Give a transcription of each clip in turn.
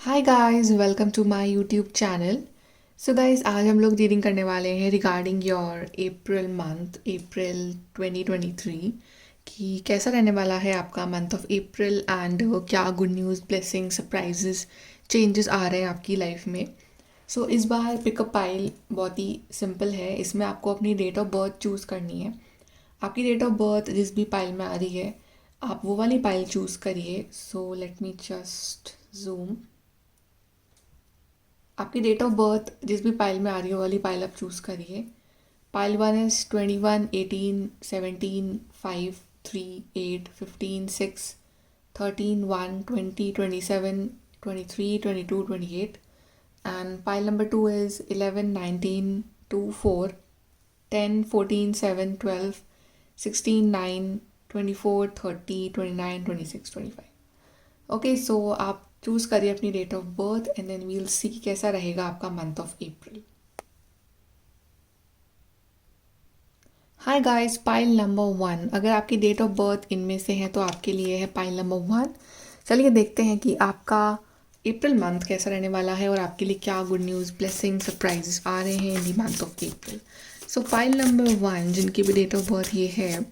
Hi guys, welcome to my YouTube channel. So guys, आज हम लोग रीडिंग करने वाले हैं regarding your April month, April 2023 कि कैसा रहने वाला है आपका मंथ ऑफ अप्रैल एंड क्या good news, blessing, surprises, changes आ रहे हैं आपकी लाइफ में। सो इस बार पिकअप पाइल बहुत ही सिंपल है। इसमें आपको अपनी डेट ऑफ बर्थ चूज़ करनी है। आपकी डेट ऑफ बर्थ जिस भी पाइल में आ रही है, आप वो वाली पाइल चूज़ करिए। So let me just zoom. आपकी डेट ऑफ बर्थ जिस भी पाइल में आ रही है वो वाली पाइल आप चूज़ करिए। Pile 1 is 21, 18, 17, 5, 3, 8, 15, 6, 13, 1, 20, 27, 23, 22, 28. And pile number 2 is 11, 19, 2, 4, 10, 14, 7, 12, 16, 9, 24, 30, 29, 26, 25. Okay, so आप चूज़ करिए अपनी date of birth and then we'll see कैसा रहेगा आपका month of April. Hi guys, pile number 1, अगर आपकी डेट ऑफ बर्थ इनमें से है तो आपके लिए है पाइल नंबर 1। चलिए देखते हैं कि आपका अप्रैल मंथ कैसा रहने वाला है और आपके लिए क्या गुड न्यूज़, ब्लेसिंग, सरप्राइजेस आ रहे हैं in the month of April. So pile number 1 जिनकी भी डेट ऑफ बर्थ ये है,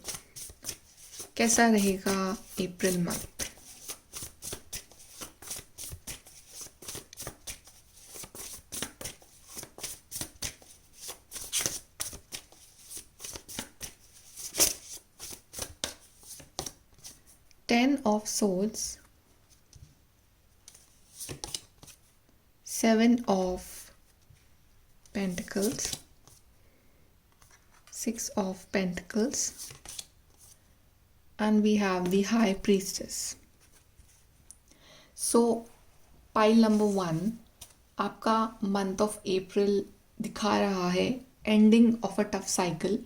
कैसा रहेगा April month. 10 of swords, 7 of pentacles, 6 of pentacles, and we have the high priestess. So pile number 1, आपका मंथ ऑफ अप्रैल दिखा रहा है ending of a tough cycle,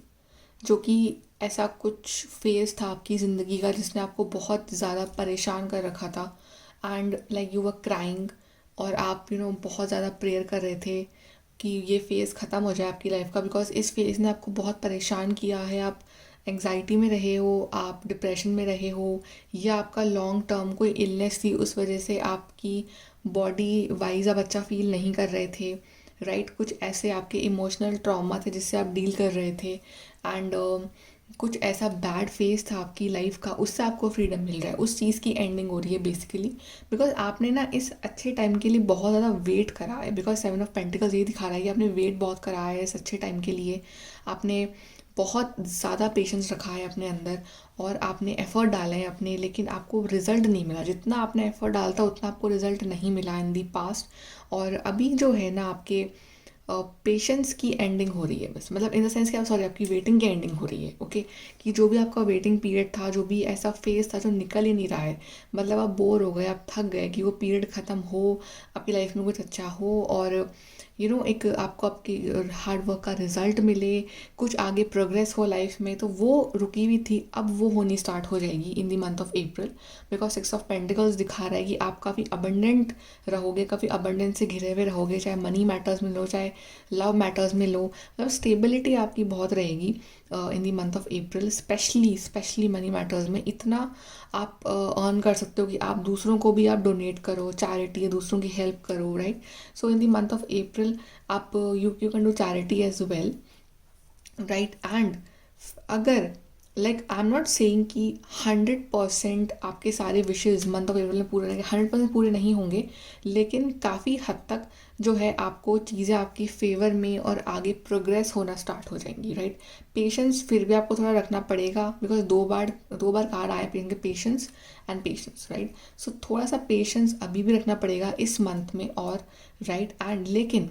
जो कि ऐसा कुछ फेज़ था आपकी ज़िंदगी का जिसने आपको बहुत ज़्यादा परेशान कर रखा था। And like you were crying, और आप बहुत ज़्यादा प्रेयर कर रहे थे कि ये फ़ेज़ ख़त्म हो जाए आपकी लाइफ का, बिकॉज इस फेज़ ने आपको बहुत परेशान किया है। आप एंग्जाइटी में रहे हो, आप डिप्रेशन में रहे हो, या आपका लॉन्ग टर्म कोई इलनेस थी, उस वजह से आपकी बॉडी वाइज आप अच्छा फील नहीं कर रहे थे। राइट, कुछ ऐसे आपके इमोशनल ट्रॉमा थे जिससे आप डील कर रहे थे। एंड कुछ ऐसा बैड फेस था आपकी लाइफ का, उससे आपको फ्रीडम मिल रहा है, उस चीज़ की एंडिंग हो रही है बेसिकली। बिकॉज आपने ना इस अच्छे टाइम के लिए बहुत ज़्यादा वेट करा है। बिकॉज 7 ऑफ पेंटिकल्स ये दिखा रहा है कि आपने वेट बहुत करा है इस अच्छे टाइम के लिए। आपने बहुत ज़्यादा पेशेंस रखा है अपने अंदर और आपने एफ़र्ट डाले हैं अपने, लेकिन आपको रिज़ल्ट नहीं मिला। जितना आपने एफ़र्ट डालता उतना आपको रिज़ल्ट नहीं मिला इन दी पास्ट। और अभी जो है ना, आपके पेशेंस की एंडिंग हो रही है, बस मतलब इन द सेंस कि आप सॉरी आपकी वेटिंग की एंडिंग हो रही है। ओके, कि जो भी आपका वेटिंग पीरियड था, जो भी ऐसा फेज था जो निकल ही नहीं रहा है, मतलब आप बोर हो गए, आप थक गए कि वो पीरियड ख़त्म हो, आपकी लाइफ में कुछ अच्छा हो और एक आपको आपकी हार्ड वर्क का रिजल्ट मिले, कुछ आगे प्रोग्रेस हो लाइफ में। तो वो रुकी हुई थी, अब वो होनी स्टार्ट हो जाएगी in the month of April. Because 6 of pentacles दिखा रहा है कि आप काफ़ी अबंडेंट रहोगे, काफ़ी अबंडेंस से घिरे हुए रहोगे, चाहे मनी मैटर्स में लो, चाहे लव मैटर्स में लो। मतलब स्टेबिलिटी आपकी बहुत रहेगी in the month of April. Specially money matters में इतना आप अर्न कर सकते हो कि आप दूसरों को भी आप डोनेट करो, चैरिटी है, दूसरों की हेल्प करो। Right, so in the month of April आप you can do charity as well. Right, and अगर like I am not saying कि 100% आपके सारे विशेज़ मंथ ऑफ अप्रैल में पूरे रहेंगे, 100% पूरे नहीं होंगे, लेकिन काफ़ी हद तक जो है आपको चीज़ें आपकी फेवर में और आगे प्रोग्रेस होना स्टार्ट हो जाएंगी। राइट, पेशेंस फिर भी आपको थोड़ा रखना पड़ेगा, बिकॉज दो बार कार्ड आया पेशेंस एंड पेशेंस। राइट, सो थोड़ा सा पेशेंस अभी भी रखना पड़ेगा इस मंथ में। और राइट, एंड लेकिन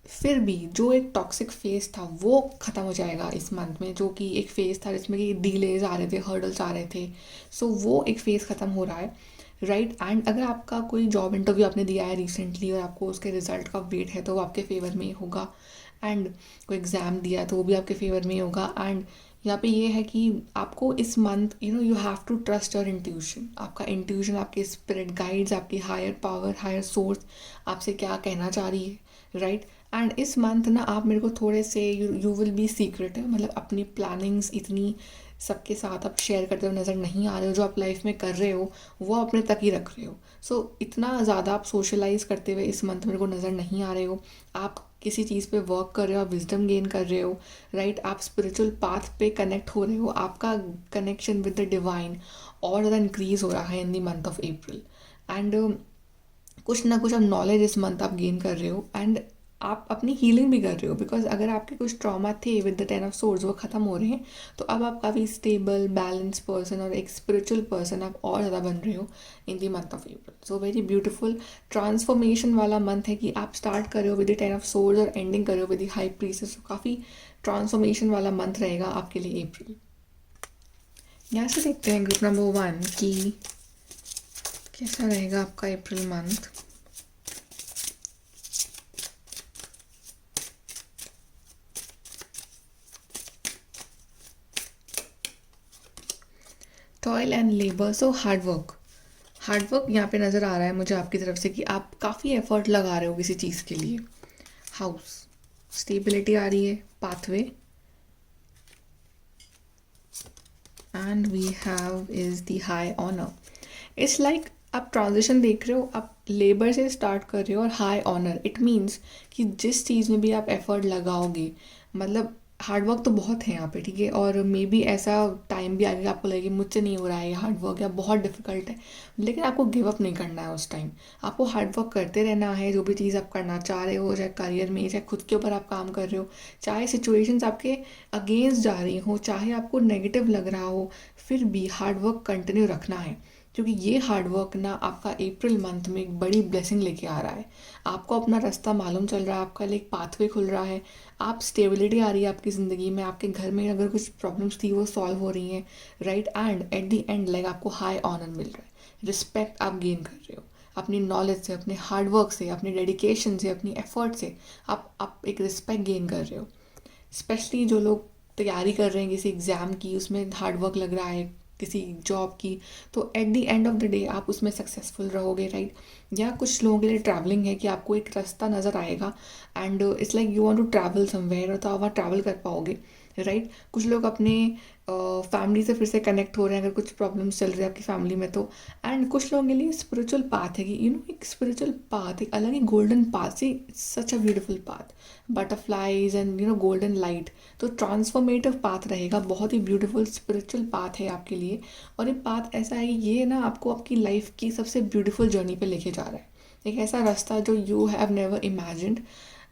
फिर भी जो एक टॉक्सिक फेज था वो ख़त्म हो जाएगा इस मंथ में, जो कि एक फ़ेज़ था जिसमें कि डिलेज आ रहे थे, हर्डल्स आ रहे थे। सो वो एक फ़ेज़ ख़त्म हो रहा है। राइट, एंड अगर आपका कोई जॉब इंटरव्यू आपने दिया है रिसेंटली और आपको उसके रिज़ल्ट का वेट है तो वो आपके फेवर में ही होगा। एंड कोई एग्ज़ाम दिया तो वो भी आपके फेवर में ही होगा। एंड यहाँ पे ये है कि आपको इस month you have to trust your intuition. आपका इंट्यूशन, आपके स्पिरिट गाइड्स, आपकी हायर पावर, हायर सोर्स आपसे क्या कहना चाह रही है। राइट, एंड इस मंथ ना आप मेरे को थोड़े से यू विल बी सीक्रेटिव, मतलब अपनी प्लानिंग्स इतनी सबके साथ आप शेयर करते हुए नज़र नहीं आ रहे हो, जो आप लाइफ में कर रहे हो वो अपने तक ही रख रहे हो। सो इतना ज़्यादा आप सोशलाइज करते हुए इस मंथ मेरे को नज़र नहीं आ रहे हो। आप किसी चीज़ पे वर्क कर रहे हो, आप विजडम गेन कर रहे हो, राइट। आप स्पिरिचुअल पाथ पे कनेक्ट हो रहे हो, आपका कनेक्शन विद द डिवाइन और ज़्यादा इंक्रीज हो रहा है in the month of April. And कुछ ना कुछ आप नॉलेज इस मंथ आप गेन कर रहे हो, एंड आप अपनी हीलिंग भी कर रहे हो, बिकॉज अगर आपके कुछ ट्रॉमा थे विद द 10 ऑफ सोर्ड्स वो ख़त्म हो रहे हैं, तो अब आप काफ़ी स्टेबल बैलेंस पर्सन और एक स्पिरिचुअल पर्सन आप और ज़्यादा बन रहे हो in the month of April. So very beautiful transformation वाला मंथ है कि आप स्टार्ट कर रहे हो विद द 10 ऑफ सोर्ड्स और एंडिंग कर रहे हो विद द हाई प्रीसेस। काफ़ी ट्रांसफॉर्मेशन वाला मंथ रहेगा आपके लिए अप्रैल। यहाँ से देखते हैं ग्रुप नंबर 1 कि कैसा रहेगा आपका April month. Toil and labour, so hard work यहाँ पे नज़र आ रहा है मुझे आपकी तरफ से कि आप काफ़ी एफर्ट लगा रहे हो किसी चीज़ के लिए। हाउस स्टेबिलिटी आ रही है, pathway, and we have is the high honour. It's like आप ट्रांजिशन देख रहे हो, आप लेबर से स्टार्ट कर रहे हो और हाई ऑनर। इट मीन्स कि जिस चीज़ में भी आप एफर्ट लगाओगे, मतलब हार्डवर्क तो बहुत है यहाँ पे, ठीक है। और मे बी ऐसा टाइम भी आएगा आपको लगे मुझसे नहीं हो रहा है ये हार्डवर्क या बहुत डिफिकल्ट है, लेकिन आपको गिव अप नहीं करना है उस टाइम। आपको हार्डवर्क करते रहना है, जो भी चीज़ आप करना चाह रहे हो, चाहे करियर में, चाहे खुद के ऊपर आप काम कर रहे हो, चाहे सिचुएशंस आपके अगेंस्ट जा रही हो, चाहे आपको नेगेटिव लग रहा हो, फिर भी हार्डवर्क कंटिन्यू रखना है। क्योंकि ये हार्डवर्क ना आपका अप्रैल मंथ में एक बड़ी ब्लेसिंग लेके आ रहा है। आपको अपना रास्ता मालूम चल रहा है, आपका लिए एक पाथवे खुल रहा है, आप स्टेबिलिटी आ रही है आपकी ज़िंदगी में, आपके घर में अगर कुछ प्रॉब्लम्स थी वो सॉल्व हो रही हैं, right. And at the end like आपको हाई ऑनर मिल रहा है, रिस्पेक्ट आप गेन कर रहे हो अपनी नॉलेज से, अपने हार्डवर्क से, अपने डेडिकेशन से, अपनी एफर्ट से। आप एक रिस्पेक्ट गेन कर रहे हो। स्पेशली जो लोग तैयारी कर रहे हैं किसी एग्ज़ाम की, उसमें हार्डवर्क लग रहा है, किसी जॉब की, तो at the end of the day आप उसमें सक्सेसफुल रहोगे, राइट। या कुछ लोगों के लिए ट्रैवलिंग है कि आपको एक रास्ता नज़र आएगा and it's like you want to travel somewhere, तो आप वहाँ ट्रैवल कर पाओगे, राइट। कुछ लोग अपने फैमिली से फिर से कनेक्ट हो रहे हैं अगर कुछ प्रॉब्लम्स चल रही है आपकी फैमिली में तो। एंड कुछ लोगों के लिए स्पिरिचुअल पाथ है कि एक स्पिरिचुअल पाथ, एक अलग ही golden path, see such a beautiful path, butterflies and golden light. तो ट्रांसफॉर्मेटिव पाथ रहेगा, बहुत ही ब्यूटीफुल स्पिरिचुअल पाथ है आपके लिए। और ये पाथ ऐसा है कि ये ना आपको आपकी लाइफ की सबसे ब्यूटीफुल जर्नी पे लेके जा रहा है। एक ऐसा रास्ता जो यू हैव नेवर इमेजिन्ड,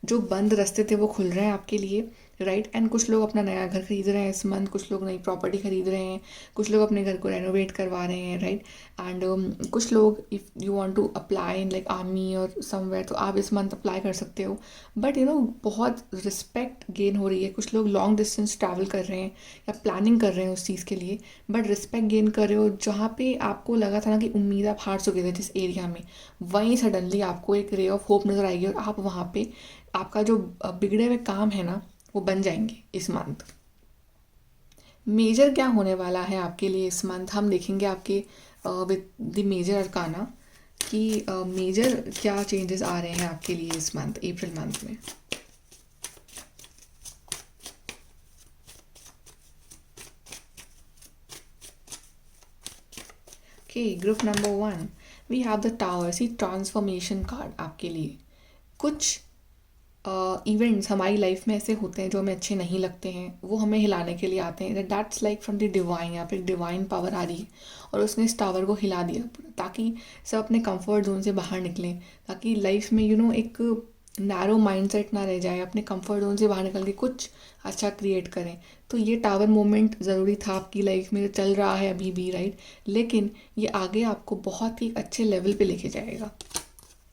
जो बंद रास्ते थे वो खुल रहे हैं आपके लिए, राइट। एंड कुछ लोग अपना नया घर खरीद रहे हैं इस मंथ, कुछ लोग नई प्रॉपर्टी खरीद रहे हैं, कुछ लोग अपने घर को रेनोवेट करवा रहे हैं, राइट। एंड कुछ लोग if you want to apply in like army और समवेयर, तो आप इस मंथ अप्लाई कर सकते हो। बट बहुत रिस्पेक्ट गेन हो रही है। कुछ लोग लॉन्ग डिस्टेंस ट्रैवल कर रहे हैं या प्लानिंग कर रहे हैं उस चीज़ के लिए, बट रिस्पेक्ट गेन कर रहे हो। जहाँ पे आपको लगा था ना कि उम्मीद आप हार चुके थे जिस एरिया में, वहीं सडनली आपको एक रे ऑफ होप नज़र आएगी और आप वहाँ पे आपका जो बिगड़े हुए काम है ना वो बन जाएंगे इस मंथ। मेजर क्या होने वाला है आपके लिए इस मंथ, हम देखेंगे आपके विद द मेजर अरकाना कि मेजर क्या चेंजेस आ रहे हैं आपके लिए इस मंथ अप्रैल मंथ में। Okay, group number 1 we have the tower, see transformation card आपके लिए। कुछ इवेंट्स हमारी लाइफ में ऐसे होते हैं जो हमें अच्छे नहीं लगते हैं, वो हमें हिलाने के लिए आते हैं। That's like from the divine, यहाँ पे एक डिवाइन पावर आ रही है और उसने इस टावर को हिला दिया पूरा, ताकि सब अपने कंफर्ट जोन से बाहर निकलें, ताकि लाइफ में एक नैरो माइंडसेट ना रह जाए, अपने कंफर्ट जोन से बाहर निकल के कुछ अच्छा क्रिएट करें। तो ये टावर मोमेंट ज़रूरी था आपकी लाइफ में, चल रहा है अभी भी, राइट। लेकिन ये आगे आपको बहुत ही अच्छे लेवल पे लेके जाएगा।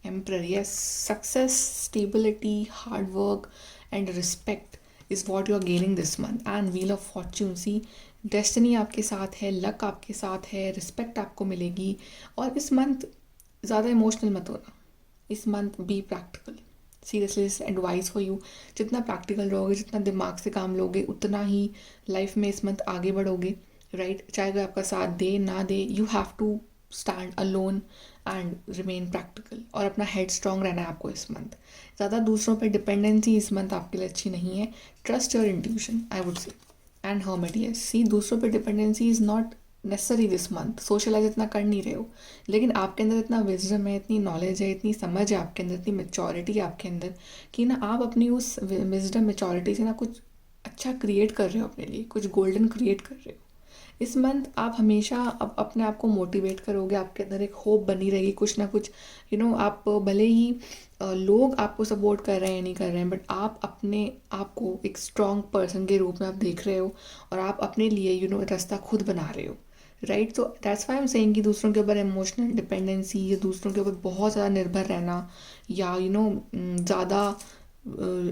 Emperor, yes, success, stability, hard work, and respect is what you are gaining this month. And Wheel of Fortune, see, destiny आपके साथ है, लक आपके साथ है, रिस्पेक्ट आपको मिलेगी। और इस मंथ ज़्यादा इमोशनल मत होना, इस month be practical. Seriously this advice for you, जितना प्रैक्टिकल रहोगे, जितना दिमाग से काम लोगे, उतना ही लाइफ में इस मंथ आगे बढ़ोगे, राइट। चाहे कोई आपका साथ दे ना दे, you have to stand alone and remain practical. और अपना हेड स्ट्रॉन्ग रहना है आपको इस मंथ। ज़्यादा दूसरों पर डिपेंडेंसी इस मंथ आपके लिए अच्छी नहीं है। Trust your intuition, I would say. And hermit, yes, see दूसरों पे dependency is not necessary this month, socialize इतना कर नहीं रहे हो, लेकिन आपके अंदर इतना विजडम है, इतनी नॉलेज है, इतनी समझ है आपके अंदर, इतनी मेचोरिटी है आपके अंदर कि ना आप अपनी उस विजडम मेचोरिटी से ना कुछ अच्छा क्रिएट कर रहे हो अपने लिए, कुछ गोल्डन क्रिएट कर रहे हो। इस मंथ आप हमेशा अपने आप को मोटिवेट करोगे, आपके अंदर एक होप बनी रहेगी, कुछ ना कुछ आप भले ही लोग आपको सपोर्ट कर रहे हैं नहीं कर रहे हैं, बट आप अपने आप को एक स्ट्रॉन्ग पर्सन के रूप में आप देख रहे हो और आप अपने लिए रास्ता खुद बना रहे हो, राइट। तो दैट्स वाई एम सेइंग कि दूसरों के ऊपर इमोशनल डिपेंडेंसी या दूसरों के ऊपर बहुत ज़्यादा निर्भर रहना या ज़्यादा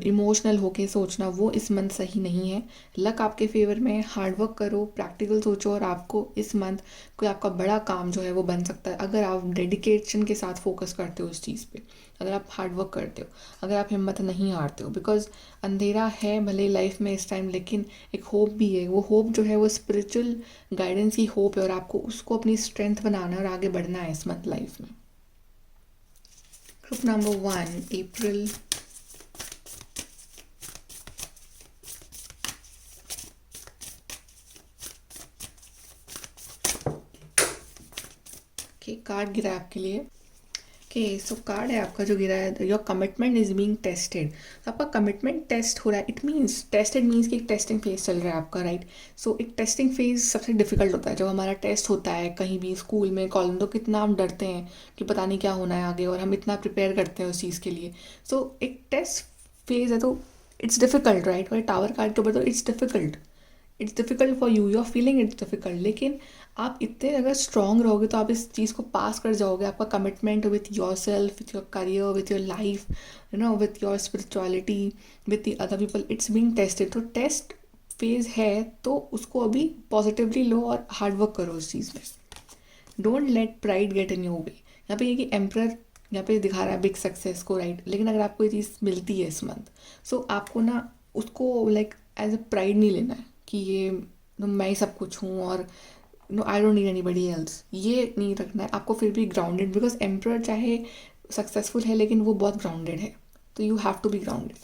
इमोशनल होके सोचना, वो इस मंथ सही नहीं है। लक आपके फेवर में, हार्ड वर्क करो, प्रैक्टिकल सोचो और आपको इस मंथ कोई आपका बड़ा काम जो है वो बन सकता है अगर आप डेडिकेशन के साथ फोकस करते हो उस चीज़ पे, अगर आप हार्ड वर्क करते हो, अगर आप हिम्मत नहीं हारते हो। बिकॉज अंधेरा है भले लाइफ में इस टाइम, लेकिन एक होप भी है। वो होप जो है वो स्पिरिचुअल गाइडेंस की होप है और आपको उसको अपनी स्ट्रेंथ बनाना और आगे बढ़ना है इस मंथ लाइफ में। ग्रुप नंबर 1, अप्रैल। कार्ड गिरा है आपके लिए। सो कार्ड है आपका जो गिरा है, your commitment is being tested. तो आपका कमिटमेंट टेस्ट हो रहा है, इट मीन्स टेस्टेड मीन्स कि एक टेस्टिंग फेज चल रहा है आपका, राइट। सो एक टेस्टिंग फेज सबसे डिफिकल्ट होता है जब हमारा टेस्ट होता है कहीं भी, स्कूल में, कॉलेज में, तो कितना हम डरते हैं कि पता नहीं क्या होना है आगे, और हम इतना प्रिपेयर करते हैं उस चीज़ के लिए। सो एक टेस्ट फेज है तो इट्स डिफिकल्ट, राइट। और टावर कार्ड के ऊपर तो it's difficult for you are feeling it's difficult, लेकिन आप इतने अगर स्ट्रॉन्ग रहोगे तो आप इस चीज़ को पास कर जाओगे। आपका commitment with your self, with your career, with your life, with your spirituality, with the other people, it's being tested. तो टेस्ट फेज है तो उसको अभी पॉजिटिवली लो और हार्ड वर्क करो उस चीज़ में। Don't let pride get in your way. यहाँ पे ये कि एम्प्रर यहाँ पे दिखा रहा है बिग सक्सेस को, राइट। लेकिन अगर आपको ये चीज़ मिलती है इस मंथ, सो आपको ना उसको लाइक एज अ प्राइड नहीं लेना है कि ये मैं ही सब कुछ हूँ और I don't need anybody else, ये नहीं रखना है आपको। फिर भी ग्राउंडेड, बिकॉज एम्प्रर चाहे सक्सेसफुल है लेकिन वो बहुत ग्राउंडेड है, तो you have to be grounded.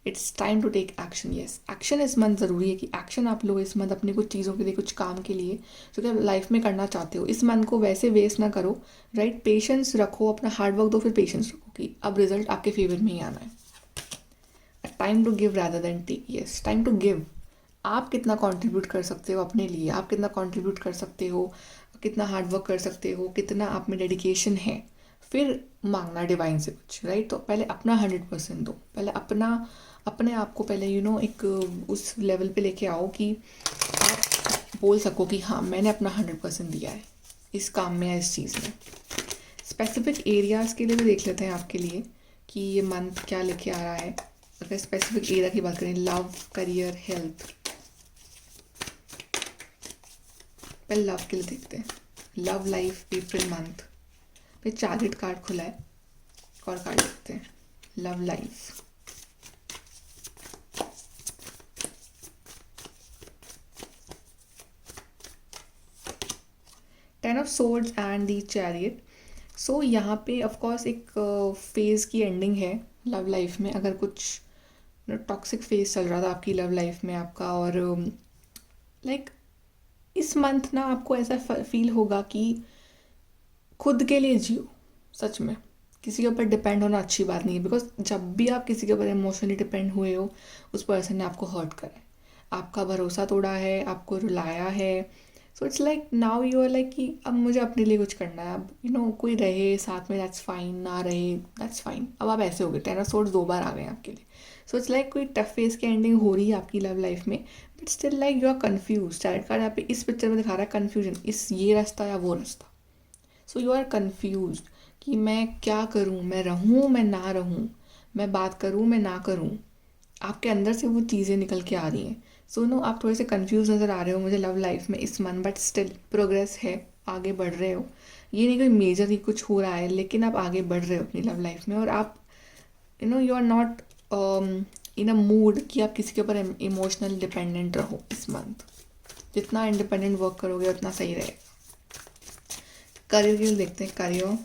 It's time to take action, yes, action इस मंथ ज़रूरी है कि एक्शन आप लो इस मंथ अपनी कुछ चीज़ों के लिए, कुछ काम के लिए जो कि आप लाइफ में करना चाहते हो। इस मंथ को वैसे वेस्ट ना करो, राइट। पेशेंस रखो, अपना हार्ड वर्क दो, फिर पेशेंस रखो कि अब रिजल्ट आपके फेवर में ही आना है। Time to give rather than take, yes, time to give. आप कितना कंट्रीब्यूट कर सकते हो अपने लिए, आप कितना कंट्रीब्यूट कर सकते हो, कितना हार्ड वर्क कर सकते हो, कितना आप में डेडिकेशन है, फिर मांगना डिवाइन से कुछ, राइट। तो पहले अपना 100% दो, पहले अपने आप को पहले एक उस लेवल पे लेके आओ कि आप बोल सको कि हाँ मैंने अपना 100% दिया है इस काम में या इस चीज़ में। स्पेसिफिक एरियाज़ के लिए भी देख लेते हैं आपके लिए कि ये मंथ क्या लेके आ रहा है। अगर स्पेसिफिक एरिया की बात करें, लव, करियर, हेल्थ, पहले लव के लिए देखते हैं। लव लाइफ अप्रैल मंथ पे चैरियट कार्ड खुला है, और कार्ड देखते हैं। Love life, ten of swords and the chariot. So यहाँ पे ऑफकोर्स एक फेज़ की एंडिंग है लव लाइफ में। अगर कुछ टॉक्सिक फेज चल रहा था आपकी लव लाइफ में आपका, और लाइक इस मंथ ना आपको ऐसा फील होगा कि खुद के लिए जियो। सच में किसी के ऊपर डिपेंड होना अच्छी बात नहीं है, बिकॉज जब भी आप किसी के ऊपर इमोशनली डिपेंड हुए हो, उस पर्सन ने आपको हर्ट करा है, आपका भरोसा तोड़ा है, आपको रुलाया है। So it's like now you are like कि अब मुझे अपने लिए कुछ करना है। अब कोई रहे साथ में दैट्स फाइन, ना रहे दैट्स फाइन। अब आप ऐसे हो गए, 10 ऑफ सोर्ड्स 2 बार आ गए आपके लिए। सो इट्स लाइक कोई टफ फेज की एंडिंग हो रही है आपकी लव लाइफ में, but still like you are confuse. Chariot card यहाँ पे इस पिक्चर में दिखा रहा है कन्फ्यूजन, ये रास्ता या वो रास्ता। सो यू आर कन्फ्यूज कि मैं क्या करूँ, मैं रहूँ मैं ना रहूँ, मैं बात करूँ मैं ना करूँ। आपके अंदर से वो चीज़ें निकल के आ रही हैं। सो आप थोड़े से कंफ्यूज नज़र आ रहे हो मुझे लव लाइफ में इस मंथ, बट स्टिल प्रोग्रेस है, आगे बढ़ रहे हो। ये नहीं कोई मेजर ही कुछ हो रहा है, लेकिन आप आगे बढ़ रहे हो अपनी लव लाइफ में। और आप you are not in a mood कि आप किसी के ऊपर इमोशनल डिपेंडेंट रहो इस मंथ। जितना इंडिपेंडेंट वर्क करोगे उतना सही रहेगा। करियर के लिए देखते हैं। करियर,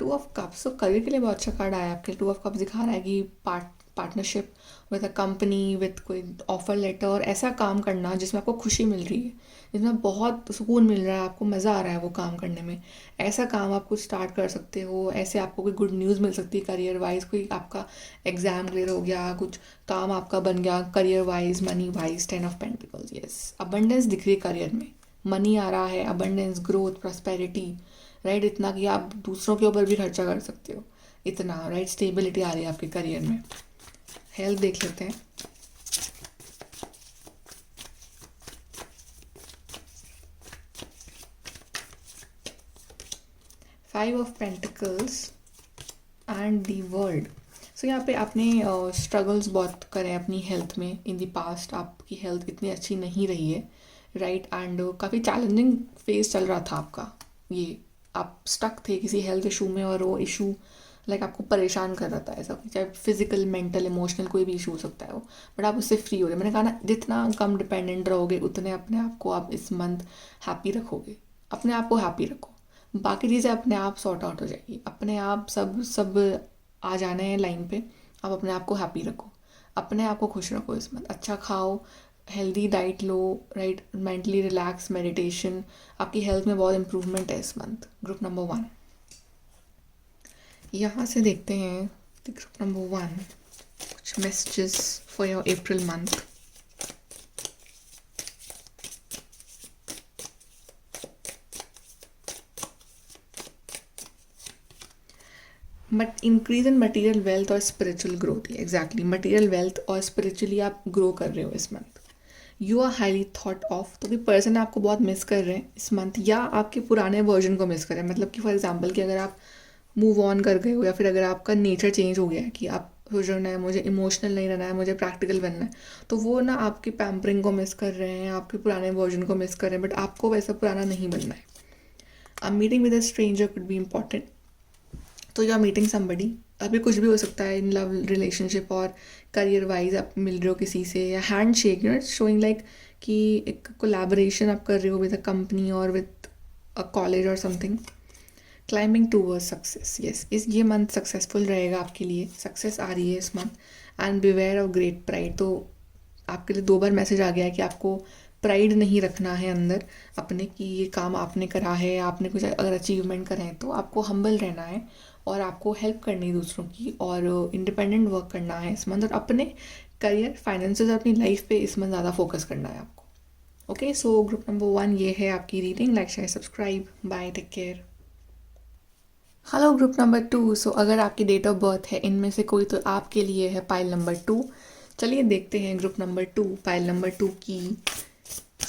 टू ऑफ कप्स, तो करियर के लिए बहुत अच्छा कार्ड आया है आपके। टू ऑफ कप्स दिखा रहा है कि partnership with a company, with कोई ऑफर लेटर, और ऐसा काम करना जिसमें आपको खुशी मिल रही है, जिसमें बहुत सुकून मिल रहा है, आपको मज़ा आ रहा है वो काम करने में। ऐसा काम आप कुछ स्टार्ट कर सकते हो, ऐसे आपको कोई गुड न्यूज़ मिल सकती है करियर वाइज, कोई आपका एग्ज़ाम क्लियर हो गया, कुछ काम आपका बन गया career wise, money wise. 10 of pentacles, yes, abundance दिख रही है करियर में, मनी आ रहा है, अबंडेंस, ग्रोथ, प्रॉस्पेरिटी, राइट, इतना कि आप दूसरों के ऊपर भी खर्चा कर सकते हो, इतना, राइट, स्टेबिलिटी आ रही है आपके करियर में। हेल्थ देख लेते हैं। Five of pentacles and the world. So यहाँ पे आपने स्ट्रगल्स बहुत करे अपनी हेल्थ में इन दी पास्ट, आपकी हेल्थ इतनी अच्छी नहीं रही है, राइट, एंड काफ़ी चैलेंजिंग फेज चल रहा था आपका ये, आप स्टक थे किसी हेल्थ इशू में, और वो इशू लाइक आपको परेशान कर रहा था, ऐसा चाहे फिजिकल, मेंटल, इमोशनल, कोई भी इशू हो सकता है वो, बट आप उससे फ्री हो रहे। मैंने कहा ना, जितना कम डिपेंडेंट रहोगे उतने अपने आप को आप इस मंथ हैप्पी रखोगे, अपने आप को हैप्पी रखो, बाकी चीज़ें अपने आप सॉर्ट आउट हो जाएगी, अपने आप सब सब आ जाने हैं लाइन पे। आप अपने आप को हैप्पी रखो, अपने आप को खुश रखो इस मंथ, अच्छा खाओ, हेल्दी डाइट लो, राइट, मेंटली रिलैक्स, मेडिटेशन, आपकी हेल्थ में बहुत इंप्रूवमेंट है इस मंथ। ग्रुप नंबर 1, यहाँ से देखते हैं ग्रुप नंबर 1 कुछ messages for your April month. But increase in material wealth और spiritual growth, exactly, material wealth और स्पिरिचुअली आप ग्रो कर रहे हो इस month. You are highly thought of, तो कोई पर्सन आपको बहुत मिस कर रहे हैं इस मंथ, या आपके पुराने वर्जन को मिस कर रहे हैं। मतलब कि फॉर एग्जांपल कि अगर आप मूव ऑन कर गए हो, या फिर अगर आपका नेचर चेंज हो गया है कि आप सोच रहे है मुझे इमोशनल नहीं रहना है, मुझे प्रैक्टिकल बनना है, तो वो ना आपकी पैम्परिंग को मिस कर रहे हैं, आपके पुराने वर्जन को मिस कर रहे हैं, बट आपको वैसा पुराना नहीं बनना है। A meeting with a stranger could be important, तो यू आर मीटिंग समबडी, अभी कुछ भी हो सकता है इन लव रिलेशनशिप और करियर वाइज, आप मिल रहे हो किसी से, या hand shake, you know, showing like कि एक कोलैबोरेशन आप कर रहे हो विद अ कंपनी और विद अ कॉलेज और something. Climbing towards success, yes, इस ये मंथ सक्सेसफुल रहेगा आपके लिए, सक्सेस आ रही है इस मंथ। And beware of great pride, तो आपके लिए 2 बार मैसेज आ गया है कि आपको प्राइड नहीं रखना है अंदर अपने, कि ये काम आपने करा है, आपने कुछ अगर अचीवमेंट करे हैं तो आपको हम्बल रहना है, और आपको हेल्प करनी है दूसरों की, और इंडिपेंडेंट वर्क करना है इस मंथ, और अपने करियर, फाइनेंसेस और अपनी लाइफ पे इस मंथ ज़्यादा फोकस करना है आपको। ओके, सो ग्रुप नंबर 1 ये है आपकी reading. Like, share, subscribe, bye, take care. Hello group number 2, so अगर आपकी डेट ऑफ बर्थ है इनमें से कोई, तो आपके लिए है पाइल नंबर 2। चलिए देखते हैं ग्रुप नंबर 2, पाइल नंबर 2 की,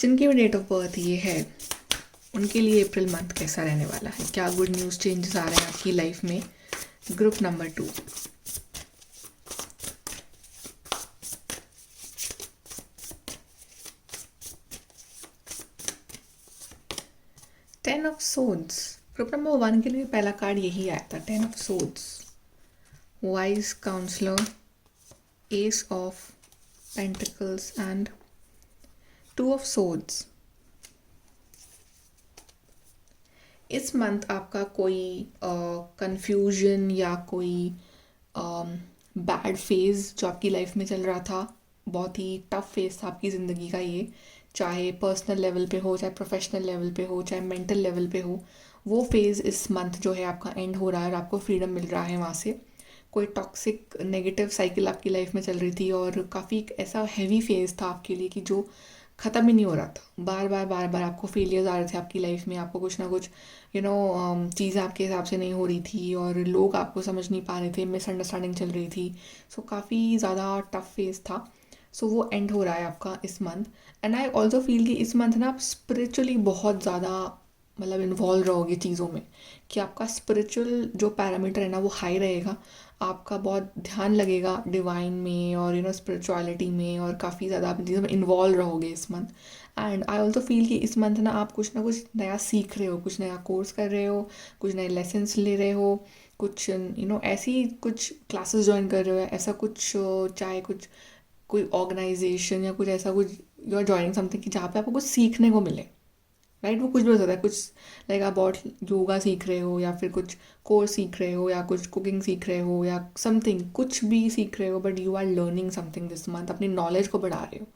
जिनकी भी डेट ऑफ बर्थ ये है, उनके लिए अप्रैल मंथ कैसा रहने वाला है, क्या गुड न्यूज़, चेंजेस आ रहे हैं आपकी लाइफ में। Group number 2, ten of swords. Group number 1 के लिए पहला कार्ड यही आया था, 10 of swords, wise counsellor, ace of pentacles and 2 of swords. इस मंथ आपका कोई कंफ्यूजन या कोई बैड फेज़ जो आपकी लाइफ में चल रहा था, बहुत ही टफ फेज़ था आपकी ज़िंदगी का ये, चाहे पर्सनल लेवल पे हो, चाहे प्रोफेशनल लेवल पे हो, चाहे मेंटल लेवल पे हो, वो फेज़ इस मंथ जो है आपका एंड हो रहा है, और आपको फ्रीडम मिल रहा है वहाँ से। कोई टॉक्सिक नेगेटिव साइकिल आपकी लाइफ में चल रही थी, और काफ़ी ऐसा हैवी फेज़ था आपके लिए कि जो ख़त्म ही नहीं हो रहा था, बार बार बार बार आपको फेलियर्स आ रहे थे आपकी लाइफ में, आपको कुछ ना कुछ चीज़ें आपके हिसाब से नहीं हो रही थी, और लोग आपको समझ नहीं पा रहे थे, मिसअंडरस्टैंडिंग चल रही थी। सो काफ़ी ज़्यादा टफ फेज़ था। सो वो एंड हो रहा है आपका इस मंथ। एंड आई ऑल्सो फील कि इस मंथ ना आप स्पिरिचुअली बहुत ज़्यादा मतलब इन्वॉल्व रहोगे चीज़ों में, कि आपका स्पिरिचुअल जो पैरामीटर है ना वो हाई रहेगा, आपका बहुत ध्यान लगेगा डिवाइन में और स्पिरिचुअलिटी में, और काफ़ी ज़्यादा आप चीज़ों में इन्वॉल्व रहोगे इस मंथ। एंड आई ऑल्सो फील कि इस मंथ ना कुछ नया सीख रहे हो, कुछ नया कोर्स कर रहे हो, कुछ नए लेसन्स ले रहे हो, कुछ ऐसी कुछ क्लासेस ज्वाइन कर रहे हो, ऐसा कुछ चाहे कुछ कोई ऑर्गेनाइजेशन या कुछ ऐसा कुछ, यू आर ज्वाइनिंग समथिंग कि जहाँ पे आपको कुछ सीखने को मिले, राइट। वो कुछ भी हो सकता है, कुछ लाइक आप बहुत योगा सीख रहे हो, या फिर कुछ कोर्स सीख रहे हो, या कुछ कुकिंग सीख रहे हो, या समथिंग कुछ भी सीख रहे हो, but you are learning something this month, अपनी नॉलेज को बढ़ा रहे हो,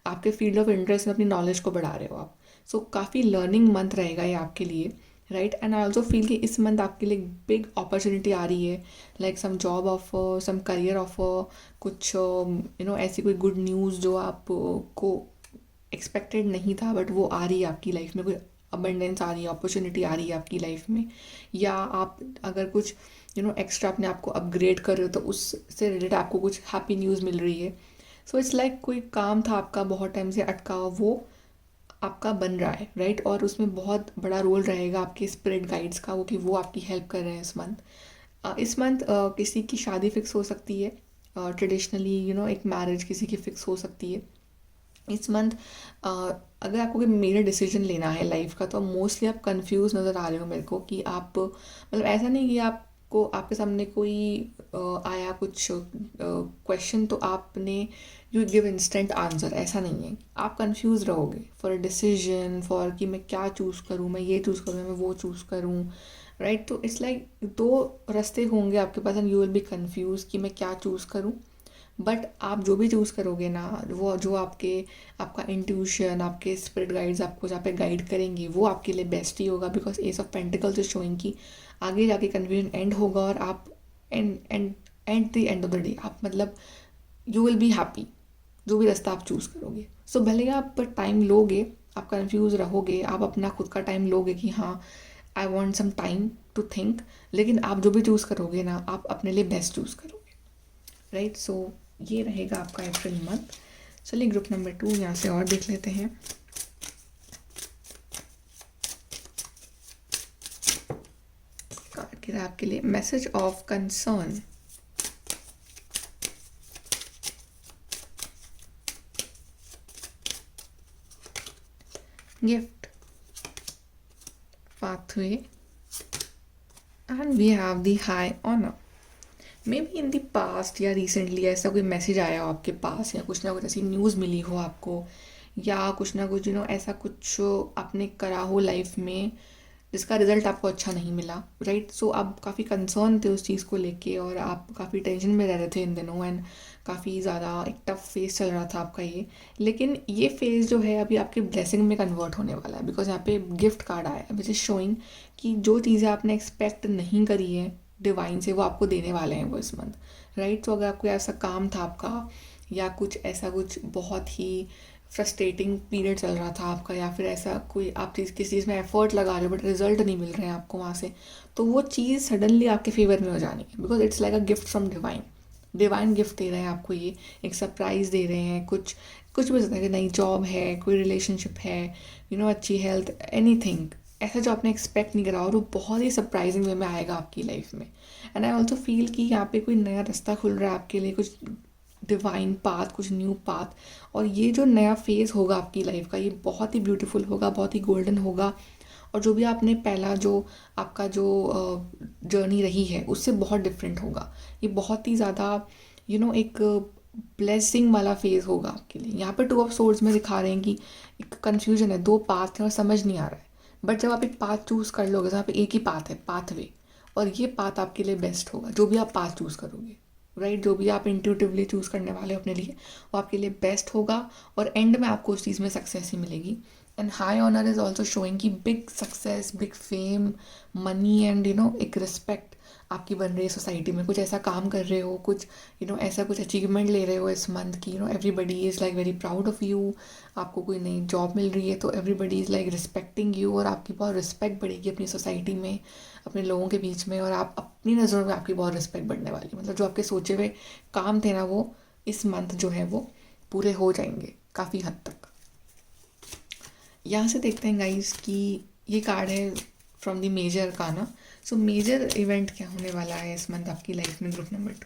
आपके फील्ड ऑफ इंटरेस्ट में अपनी नॉलेज को बढ़ा रहे हो आप। सो काफ़ी लर्निंग मंथ रहेगा ये आपके लिए, right. And I also feel कि इस मंथ आपके लिए बिग अपॉर्चुनिटी आ रही है, like some job offer, some career offer, कुछ ऐसी कोई गुड न्यूज़ जो आप को एक्सपेक्टेड नहीं था, बट वो आ रही है आपकी लाइफ में, कोई अबंडेंस आ रही है, अपॉर्चुनिटी आ रही है आपकी लाइफ में। या आप अगर कुछ एक्स्ट्रा अपने आप को अपग्रेड कर रहे हो, तो उससे रिलेटेड आपको कुछ हैप्पी न्यूज़ मिल रही है। सो इट्स लाइक कोई काम था आपका बहुत टाइम से अटका हुआ, वो आपका बन रहा है, राइट। और उसमें बहुत बड़ा रोल रहेगा आपके स्पिरिट गाइड्स का, वो कि वो आपकी हेल्प कर रहे हैं इस मंथ। इस मंथ किसी की शादी फिक्स हो सकती है, ट्रेडिशनली एक मैरिज किसी की फिक्स हो सकती है इस मंथ। अगर आपको कोई मेजर डिसीजन लेना है लाइफ का, तो मोस्टली आप कंफ्यूज नज़र आ रहे हो मेरे को, कि आप मतलब ऐसा नहीं कि आपको आपके सामने कोई आया कुछ क्वेश्चन तो आपने यू गिव इंस्टेंट आंसर, ऐसा नहीं है। आप कंफ्यूज रहोगे फॉर अ डिसीजन, फॉर कि मैं क्या चूज़ करूँ, मैं ये चूज़ करूँ, मैं वो चूज़ करूँ, राइट। तो इट्स लाइक दो रास्ते होंगे आपके पास, and you will be confuse कि मैं क्या चूज़ करूँ। बट आप जो भी चूज़ करोगे ना, वो जो आपका इंट्यूशन, आपके स्पिरिट गाइड्स आपको जहाँ पे गाइड करेंगे, वो आपके लिए बेस्ट ही होगा। Because S of pentacles is showing कि आगे जाके कन्फ्यूजन एंड होगा, और आप and and at the end of the day आप मतलब यू विल बी हैप्पी जो भी रास्ता आप चूज़ करोगे। सो भले आप टाइम लोगे, आप कंफ्यूज रहोगे, आप अपना खुद का टाइम लोगे कि हाँ I want some time to think, लेकिन आप जो भी चूज़ करोगे ना, आप अपने लिए बेस्ट चूज़ करोगे, राइट। सो ये रहेगा आपका अप्रैल मंथ। चलिए ग्रुप नंबर 2 यहाँ से और देख लेते हैं। कार्ड गिरा आपके लिए message of concern. Gift, pathway, and we have the high honor. May be in the past या रिसेंटली ऐसा कोई मैसेज आया हो आपके पास, या कुछ ना कुछ ऐसी न्यूज़ मिली हो आपको, या कुछ ना कुछ ऐसा कुछ आपने करा हो लाइफ में जिसका रिजल्ट आपको अच्छा नहीं मिला, राइट। सो आप काफ़ी कंसर्न थे उस चीज़ को लेके, और आप काफ़ी टेंशन में रह रहे थे इन दिनों, एंड काफ़ी ज़्यादा एक टफ फेज चल रहा था आपका ये। लेकिन ये फेज़ जो है अभी आपके ब्लेसिंग में कन्वर्ट होने वाला है, बिकॉज यहाँ पे गिफ्ट कार्ड आया है विच इज़ शोइंग कि जो चीज़ें आपने एक्सपेक्ट नहीं करी है डिवाइन से, वो आपको देने वाले हैं वो इस मंथ, राइट। तो अगर आपको ऐसा काम था आपका, या कुछ ऐसा कुछ बहुत ही फ्रस्ट्रेटिंग पीरियड चल रहा था आपका, या फिर ऐसा कोई आप किसी चीज़ में एफर्ट लगा रहे हो बट रिजल्ट नहीं मिल रहे हैं आपको वहाँ से, तो वो चीज़ सडनली आपके फेवर में हो जानी है, because it's like a gift from divine. Divine gift दे रहे हैं आपको, ये एक सरप्राइज़ दे रहे हैं, कुछ कुछ भी हो सकता है कि नई जॉब है, कोई रिलेशनशिप है, अच्छी हेल्थ, एनीथिंग ऐसा जो आपने एक्सपेक्ट नहीं करा, और वो बहुत ही सरप्राइजिंग वे में आएगा आपकी लाइफ में। एंड आई ऑल्सो फील कि यहाँ पे कोई नया रास्ता खुल रहा है आपके लिए, कुछ डिवाइन पाथ, कुछ न्यू पाथ। और ये जो नया फेज़ होगा आपकी लाइफ का, ये बहुत ही ब्यूटीफुल होगा, बहुत ही गोल्डन होगा। और जो भी आपने पहला जो आपका जो जर्नी रही है उससे बहुत डिफरेंट होगा। ये बहुत ही ज़्यादा एक ब्लेसिंग वाला फेज़ होगा आपके लिए। यहाँ पे 2 ऑफ सोर्ड्स में दिखा रहे हैं कि एक कन्फ्यूजन है, 2 पाथ हैं और समझ नहीं आ रहा है। बट जब आप एक पाथ चूज़ कर लोगे, जहाँ पे एक ही पाथ है, पाथवे, और ये पाथ आपके लिए बेस्ट होगा, जो भी आप पाथ चूज़ करोगे, राइट। जो भी आप इंट्यूटिवली चूज़ करने वाले हो अपने लिए, वो आपके लिए बेस्ट होगा, और एंड में आपको उस चीज़ में सक्सेस ही मिलेगी। And high honour is also showing कि big success, big fame, money, and एक रिस्पेक्ट आपकी बन रही है सोसाइटी में। कुछ ऐसा काम कर रहे हो, कुछ ऐसा कुछ अचीवमेंट ले रहे हो इस मंथ की, everybody is like very proud of you. आपको कोई नई जॉब मिल रही है तो everybody is like respecting you, और आपकी बहुत रिस्पेक्ट बढ़ेगी अपनी सोसाइटी में, अपने लोगों के बीच में, और आप अपनी नज़रों में आपकी बहुत रिस्पेक्ट बढ़ने वाली है। मतलब जो आपके सोचे हुए काम थे ना, वो इस मंथ जो है वो पूरे हो जाएंगे काफ़ी हद तक। यहाँ से देखते हैं गाइस कि ये कार्ड है फ्रॉम द मेजर का ना। सो मेजर इवेंट क्या होने वाला है इस मंथ आपकी लाइफ में, group number 2।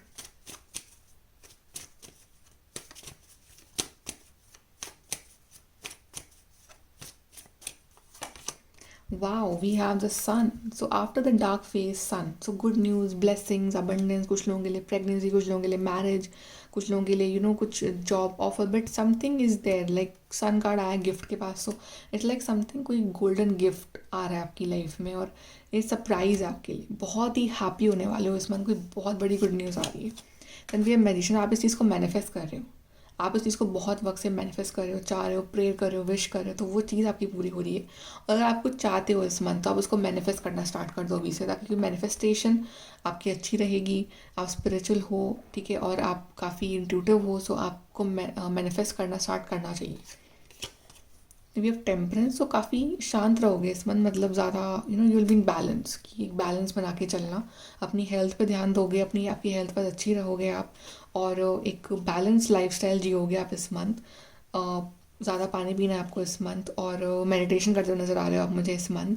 Wow, we have the sun. So after the dark phase, sun. So good news, blessings, abundance, कुछ लोगों के लिए प्रेगनेंसी, कुछ लोगों के लिए मैरिज, कुछ लोगों के लिए कुछ job offer, but something is there, like sun card आया गिफ्ट के पास, सो इट्स लाइक समथिंग, कोई गोल्डन गिफ्ट आ रहा है आपकी लाइफ में, और ये सरप्राइज़ है आपके लिए, बहुत ही हैप्पी होने वाले हो इस मंथ, कोई बहुत बड़ी गुड न्यूज़ आ रही है। देन वी हैव मैजिशियन, आप इस चीज़ को मैनिफेस्ट कर रहे हो, आप इस चीज़ को बहुत वक्त से मैनिफेस्ट कर रहे हो, चाह रहे हो, प्रेयर कर रहे हो, विश कर रहे हो, तो वो चीज़ आपकी पूरी हो रही है। और अगर आप कुछ चाहते हो इस मंथ, तो आप उसको मैनिफेस्ट करना स्टार्ट कर दो अभी से, ताकि मैनिफेस्टेशन आपकी अच्छी रहेगी। आप स्पिरिचुअल हो, ठीक है, और आप काफ़ी इंट्यूटिव हो, सो आपको मैनिफेस्ट करना स्टार्ट करना चाहिए। वी हैव टेम्परेंस, तो काफ़ी शांत रहोगे इस मंथ, मतलब ज़्यादा you will be in balance, कि एक बैलेंस बना के चलना, अपनी हेल्थ पे ध्यान दोगे, आपकी हेल्थ पर अच्छी रहोगे आप, और एक बैलेंस लाइफस्टाइल जियोगे आप इस मंथ। ज़्यादा पानी पीना है आपको इस मंथ, और मेडिटेशन करते हुए नज़र आ रहे हो आप मुझे इस मंथ।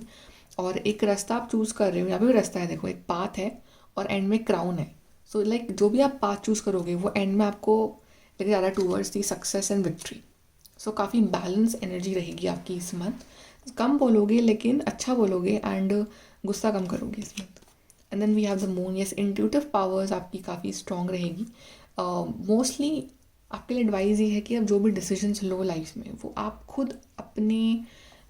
और एक रास्ता आप चूज़ कर रहे हो, यहाँ पे भी रास्ता है, देखो एक पाथ है और एंड में क्राउन है। सो लाइक जो भी आप पाथ चूज़ करोगे वो एंड में आपको लेके जा रहा है towards the success and victory. So काफ़ी बैलेंस एनर्जी रहेगी आपकी इस मंथ, कम बोलोगे लेकिन अच्छा बोलोगे, एंड गुस्सा कम करोगे इस मंथ। And then we have the moon, yes, intuitive powers आपकी काफ़ी स्ट्रॉन्ग रहेगी। मोस्टली आपके लिए एडवाइस ये है कि आप जो भी डिसीजंस लो लाइफ में, वो आप खुद अपने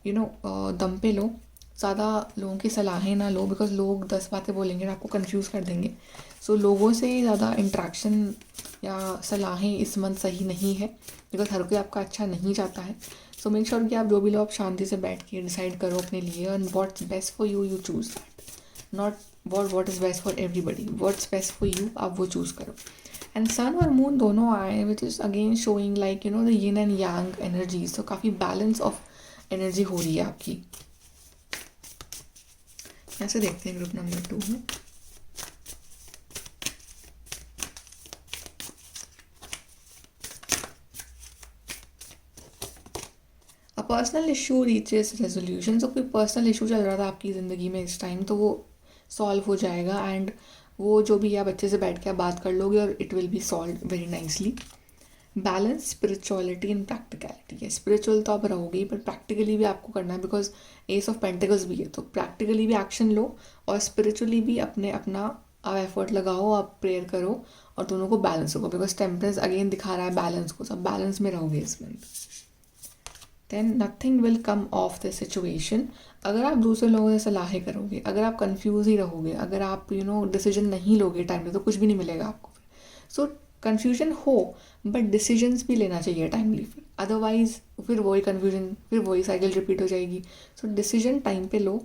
दम पे लो, ज़्यादा लोगों की सलाहें ना लो, बिकॉज लोग 10 बातें बोलेंगे और आपको कंफ्यूज कर देंगे। सो लोगों से ज़्यादा इंट्रैक्शन या सलाहें इस मंथ सही नहीं है, बिकॉज हर कोई आपका अच्छा नहीं चाहता है। सो मेक श्योर कि आप जो भी लो, आप शांति से बैठ के डिसाइड करो अपने लिए, and what's best for you, you choose that, not what is best for everybody, what's best for you आप वो चूज़ करो। एंड सन और मून दोनों आए, which is again showing like the yin and yang energies, तो काफ़ी balance of energy हो रही है आपकी। ऐसे देखते हैं ग्रुप नंबर 2 में। A personal issue reaches resolution, तो कोई पर्सनल इशू चल रहा था आपकी ज़िंदगी में इस टाइम, तो वो सॉल्व हो जाएगा, एंड वो जो भी आप अच्छे से बैठ के आप बात कर लोगे, और it will be solve very nicely. Balance spirituality and practicality है, स्पिरिचुअल तो आप रहोगे ही, पर प्रैक्टिकली भी आपको करना है, बिकॉज एस ऑफ पेंटिकल्स भी है, तो प्रैक्टिकली भी एक्शन लो और स्पिरिचुअली भी अपना आप एफर्ट लगाओ, आप प्रेयर करो, और दोनों को बैलेंस रखो, बिकॉज टेम्परेंस अगेन दिखा रहा है बैलेंस को, सब बैलेंस में रहोगे इस month. Then nothing will come of the situation, अगर आप दूसरे लोगों से सलाहें करोगे, अगर आप कंफ्यूज ही रहोगे, अगर आप डिसीजन नहीं लोगे टाइम पे, तो कुछ भी नहीं मिलेगा आपको। सो कन्फ्यूजन हो, बट डिसीजंस भी लेना चाहिए टाइमली, फिर अदरवाइज फिर वही कन्फ्यूजन, फिर वही साइकिल रिपीट हो जाएगी। सो डिसीजन टाइम पे लो,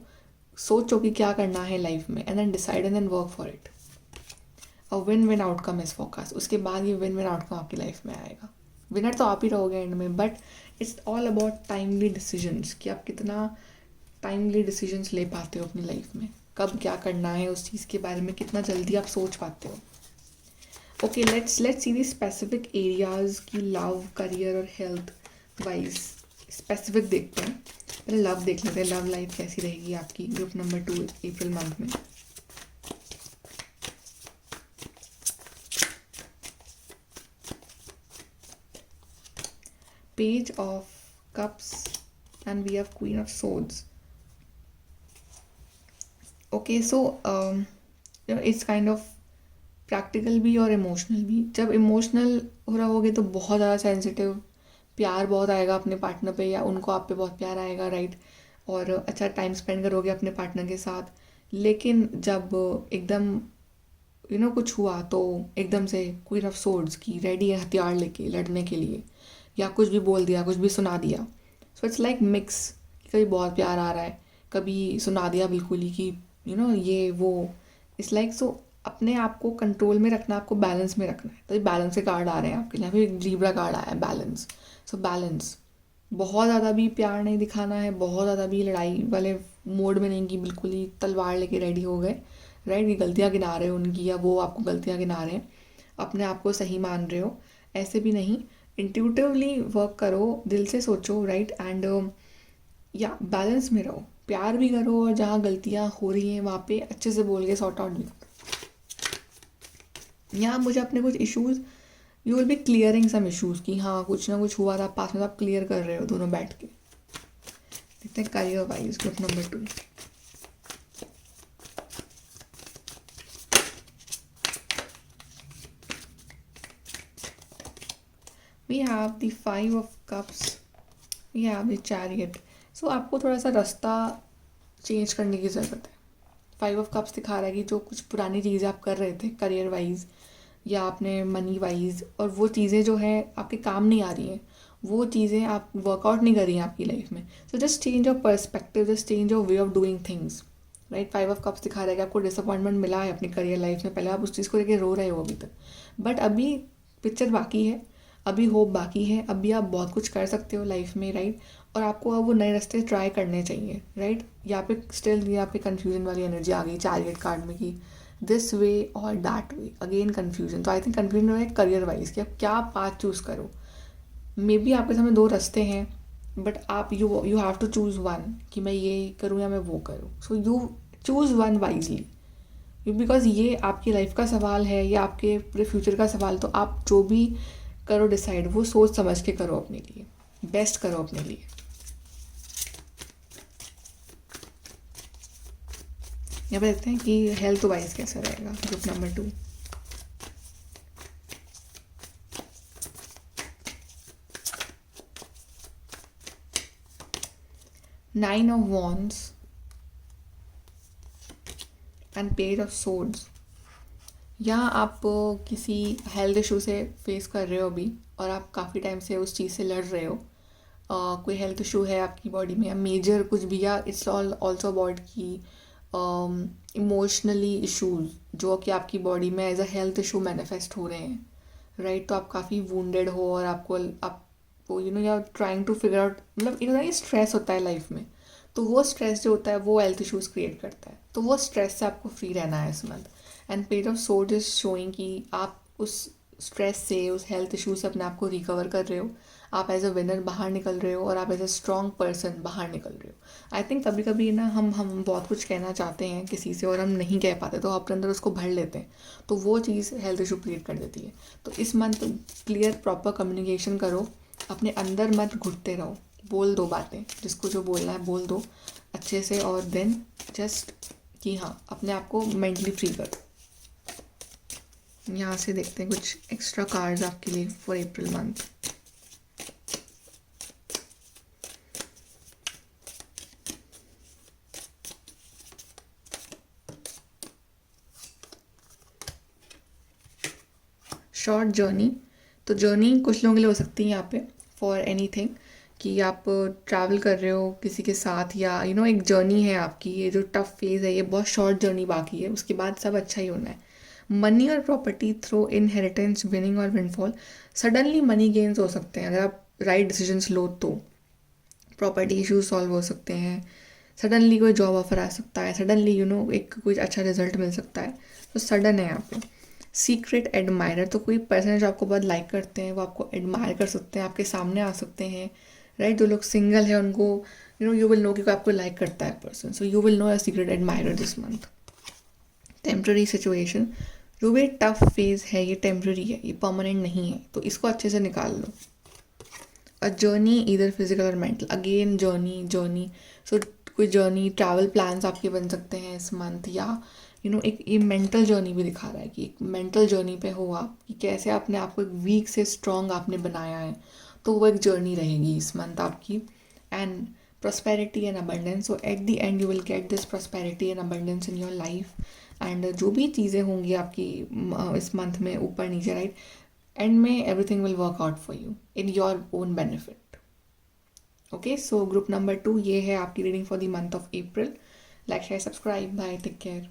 सोचो कि क्या करना है लाइफ में, and then decide and then work for it. और win win outcome is focus, उसके बाद ये विन विन आउटकम आपकी लाइफ में आएगा। विनर तो आप ही रहोगे एंड में, but it's all about timely decisions, कि आप कितना टाइमली डिसीजंस ले पाते हो अपनी लाइफ में, कब क्या करना है उस चीज़ के बारे में कितना जल्दी आप सोच पाते हो। Okay, let's see the specific areas की लव, करियर और हेल्थ वाइज स्पेसिफिक देखते हैं। पहले लव देख लेते हैं, लव लाइफ कैसी रहेगी आपकी ग्रुप नंबर 2 अप्रैल मंथ में। Page of cups and we have queen of swords. Okay, so it's kind of practical भी और इमोशनल भी। जब इमोशनल हो रहोगे तो बहुत ज़्यादा सेंसिटिव, प्यार बहुत आएगा अपने पार्टनर पे, या उनको आप पे बहुत प्यार आएगा, राइट, और अच्छा टाइम स्पेंड करोगे अपने पार्टनर के साथ। लेकिन जब एकदम कुछ हुआ, तो एकदम से क्वीन ऑफ सोर्ड्स की रेडी है हथियार लेके लड़ने के लिए, या कुछ भी बोल दिया, कुछ भी सुना दिया। सो इट्स लाइक मिक्स, कभी बहुत प्यार आ रहा है, कभी सुना दिया बिल्कुल ही कि ये वो। इट्स लाइक, सो अपने आप को कंट्रोल में रखना, आपको बैलेंस में रखना है। तो ये बैलेंस के कार्ड आ रहे हैं आपके लिए, यहाँ पे लीब्रा कार्ड आया है, बैलेंस। सो बैलेंस, बहुत ज़्यादा भी प्यार नहीं दिखाना है, बहुत ज़्यादा भी लड़ाई वाले मोड में नहीं कि बिल्कुल ही तलवार लेके रेडी हो गए, राइट, ये गलतियाँ गिना रहे हो उनकी, या वो आपको गलतियाँ गिना रहे हैं, अपने आप को सही मान रहे हो, ऐसे भी नहीं। इंट्यूटिवली वर्क करो, दिल से सोचो, राइट, एंड या बैलेंस में रहो, प्यार भी करो, और जहाँ गलतियाँ हो रही हैं वहाँ पे अच्छे से बोल के सॉर्ट आउट भी करो। यहाँ मुझे अपने कुछ issues, you will be clearing some issues, कि हाँ कुछ ना कुछ हुआ था पास में, तो आप क्लियर कर रहे हो दोनों बैठ के। देखते हैं career wise group number 2। We have the 5 of Cups, we have the chariot. So आपको थोड़ा सा रास्ता चेंज करने की ज़रूरत है। 5 of Cups दिखा रहा है कि जो कुछ पुरानी चीज़ें आप कर रहे थे करियर वाइज या आपने मनी वाइज, और वो चीज़ें जो है आपके काम नहीं आ रही हैं, वो चीज़ें आप वर्कआउट नहीं कर रही हैं आपकी लाइफ में। So just change your perspective, just change your way of doing things, right. 5 of Cups दिखा रहा है कि आपको डिसअपॉइंटमेंट मिला है अपनी करियर लाइफ में, पहले आप उस चीज़ को लेकर रो रहे हो अभी तक, बट अभी पिक्चर बाकी है, अभी होप बाकी है, अभी आप बहुत कुछ कर सकते हो लाइफ में, राइट। और आपको अब वो नए रास्ते ट्राई करने चाहिए, राइट। यहाँ पे स्टिल यहाँ पे कन्फ्यूजन वाली एनर्जी आ गई चैरियट कार्ड में कि दिस वे और दैट वे, अगेन कन्फ्यूजन। तो आई थिंक कन्फ्यूजन है करियर वाइज कि आप क्या पाथ चूज़ करो। मे बी आपके सामने 2 रास्ते हैं, बट आप you have to choose one कि मैं ये करूँ या मैं वो करूँ। So you choose one wisely, because ये आपकी लाइफ का सवाल है या आपके पूरे फ्यूचर का सवाल। तो आप जो भी करो डिसाइड, वो सोच समझ के करो, अपने लिए बेस्ट करो अपने लिए। यहाँ पे देखते हैं कि हेल्थ वाइज कैसा रहेगा group number 2।9 of Wands and page of swords. यहाँ आप किसी हेल्थ इशू से फेस कर रहे हो अभी, और आप काफ़ी टाइम से उस चीज़ से लड़ रहे हो। कोई हेल्थ इशू है आपकी बॉडी में या मेजर कुछ भी, या इट्स ऑल्सो अबाउट की इमोशनली इश्यूज जो कि आपकी बॉडी में as a health issue manifest हो रहे हैं, राइट। तो आप काफ़ी वुंडेड हो और आपको you are trying to figure out, मतलब एक होता है स्ट्रेस होता है लाइफ में, तो वो स्ट्रेस जो होता है वो हेल्थ इश्यूज क्रिएट करता है। तो वो स्ट्रेस से आपको फ्री रहना है इस मंथ। And page of sword is showing कि आप उस स्ट्रेस से, उस हेल्थ इशू से अपने आप को रिकवर कर रहे हो, आप एज अ विनर बाहर निकल रहे हो, और आप एज अ स्ट्रॉन्ग पर्सन बाहर निकल रहे हो। आई थिंक कभी कभी ना हम बहुत कुछ कहना चाहते हैं किसी से और हम नहीं कह पाते, तो अपने अंदर उसको भर लेते हैं, तो वो चीज़ हेल्थ इशू क्रिएट कर देती है। तो इस मंथ क्लियर प्रॉपर कम्युनिकेशन करो, अपने अंदर मत घुटते रहो, बोल दो बातें, जिसको जो बोलना है बोल दो अच्छे से, और देन जस्ट कि हाँ अपने आप को मेंटली फ्री करो। यहाँ से देखते हैं कुछ एक्स्ट्रा कार्ड्स आपके लिए for April month. Short journey, तो जर्नी कुछ लोगों के लिए हो सकती है यहाँ पे फॉर एनीथिंग, कि आप ट्रैवल कर रहे हो किसी के साथ, या एक जर्नी है आपकी, ये जो टफ फेज़ है ये बहुत शॉर्ट जर्नी बाकी है, उसके बाद सब अच्छा ही होना है। मनी और प्रॉपर्टी थ्रू इनहेरिटेंस, विनिंग और विनफॉल, सडनली मनी गेन्स हो सकते हैं अगर आप राइट डिसीजंस लो तो। प्रॉपर्टी इश्यूज सॉल्व हो सकते हैं, सडनली कोई जॉब ऑफर आ सकता है, सडनली एक कुछ अच्छा रिजल्ट मिल सकता है, तो सडन है यहाँ पे। सीक्रेट एडमायरर, तो कोई पर्सन जो आपको बहुत लाइक करते हैं वो आपको एडमायर कर सकते हैं, आपके सामने आ सकते हैं, राइट। जो लोग सिंगल है उनको यू विल नो कि आपको लाइक करता है person, so you will know a secret admirer this month. Temporary situation, जो भी टफ फेज है ये टेम्प्ररी है, ये परमानेंट नहीं है, तो इसको अच्छे से निकाल लो। अ जर्नी इधर फिजिकल और मेंटल, अगेन जर्नी, सो कोई जर्नी ट्रैवल प्लान्स आपके बन सकते हैं इस मंथ, या एक ये मेंटल जर्नी भी दिखा रहा है कि एक मेंटल जर्नी पे हो आप, कि कैसे अपने आप को एक वीक से स्ट्रॉन्ग आपने बनाया है, तो वो एक जर्नी रहेगी इस मंथ आपकी। And prosperity and abundance, so at the end you will get this prosperity and abundance in your life, and जो भी चीज़ें होंगी आपकी इस मंथ में ऊपर नीचे, राइट, एंड में everything will work out for you in your own benefit. Okay, so group number 2 ये है आपकी reading for the month of April. Like share subscribe, bye, take care.